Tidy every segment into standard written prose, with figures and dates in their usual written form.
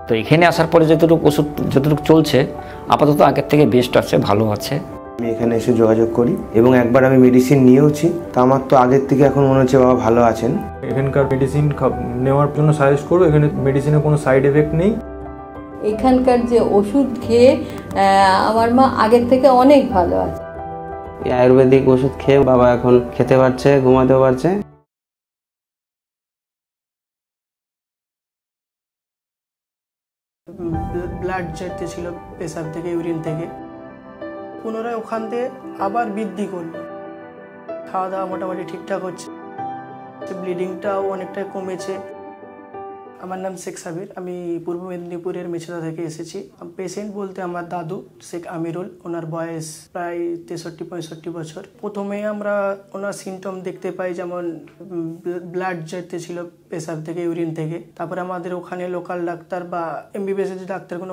তো এখানে আসার পরে যতটুকু ওষুধ যতটুকু চলছে আপাতত আগের থেকে বেস্ট আছে, ভালো আছে। আমি এখানে এসে যোগাযোগ করি এবং একবার আমি মেডিসিন নিয়েওছি, তো আমার তো আগের থেকে এখন মনে হচ্ছে বাবা ভালো আছেন। এখানকার মেডিসিন নেওয়ার জন্য সাজেস্ট করবো। এখানে মেডিসিনের কোনো সাইড এফেক্ট নেই। এখানকার যে ওষুধ খেয়ে আমার মা আগের থেকে অনেক ভালো আছে। আয়ুর্বেদিক ওষুধ খেয়ে বাবা এখন খেতে পারছে, ঘুমাতেও পারছে। ব্লাড যেতে ছিল পেশাব থেকে, ইউরিন থেকে, পুনরায় ওখান থেকে আবার বৃদ্ধি করলো। খাওয়া দাওয়া মোটামুটি ঠিকঠাক হচ্ছে, ব্লিডিংটাও অনেকটাই কমেছে। আমার নাম শেখ সাবির, আমি পূর্ব মেদিনীপুরের মেছেদা থেকে এসেছি। পেশেন্ট বলতে আমার দাদু শেখ আমিরুল, ওনার বয়স প্রায় 63-65 বছর। প্রথমে আমরা ওনার সিমটম দেখতে পাই, যেমন ব্লাড যেতে ছিল পেশাব থেকে, ইউরিন থেকে। তারপরে আমাদের ওখানে লোকাল ডাক্তার বা এমবিবিএস যে ডাক্তারগুলো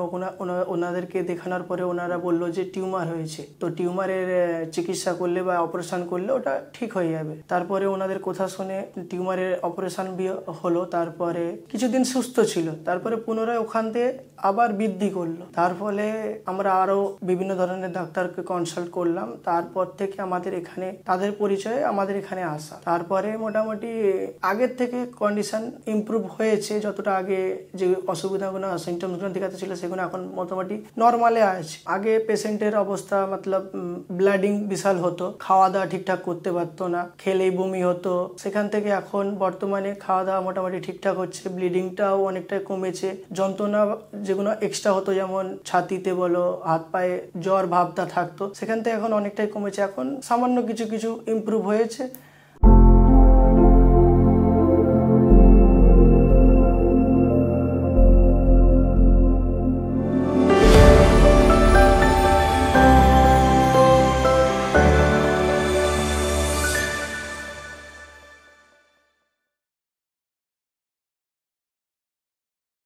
ওনাদেরকে দেখানোর পরে ওনারা বললো যে টিউমার হয়েছে, তো টিউমারের চিকিৎসা করলে বা অপারেশন করলে ওটা ঠিক হয়ে যাবে। তারপরে ওনাদের কথা শুনে টিউমারের অপারেশন হলো। তারপরে কিছুদিন সুস্থ ছিল, তারপরে পুনরায় ওখান থেকে আবার বৃদ্ধি করলো। তার ফলে আমরা আরো বিভিন্ন ধরনের ডাক্তারকে কনসাল্ট করলাম। তারপর থেকে আমাদের এখানে তাদের পরিচয়ে আমাদের এখানে আসা। তারপরে মোটামুটি আগের থেকে কন্ডিশন ইমপ্রুভ হয়েছে। যতটা আগে যে অসুবিধাগুলো সিমটমসগুলো দেখাতে ছিল সেগুলো এখন মোটামুটি নর্মালে আছে। আগে পেশেন্টের অবস্থা মতলব ব্লাডিং বিশাল হতো, খাওয়া দাওয়া ঠিকঠাক করতে পারতো না, খেলেই বমি হতো। সেখান থেকে এখন বর্তমানে খাওয়া দাওয়া মোটামুটি ঠিকঠাক হচ্ছে, ব্লিডিংটাও অনেকটাই কমেছে। যন্ত্রণা যেগুলো এক্সট্রা হতো, যেমন ছাতিতে বলো, হাত পায়ে জ্বর ভাবটা থাকতো, সেখান থেকে এখন অনেকটাই কমেছে। এখন সামান্য কিছু ইমপ্রুভ হয়েছে।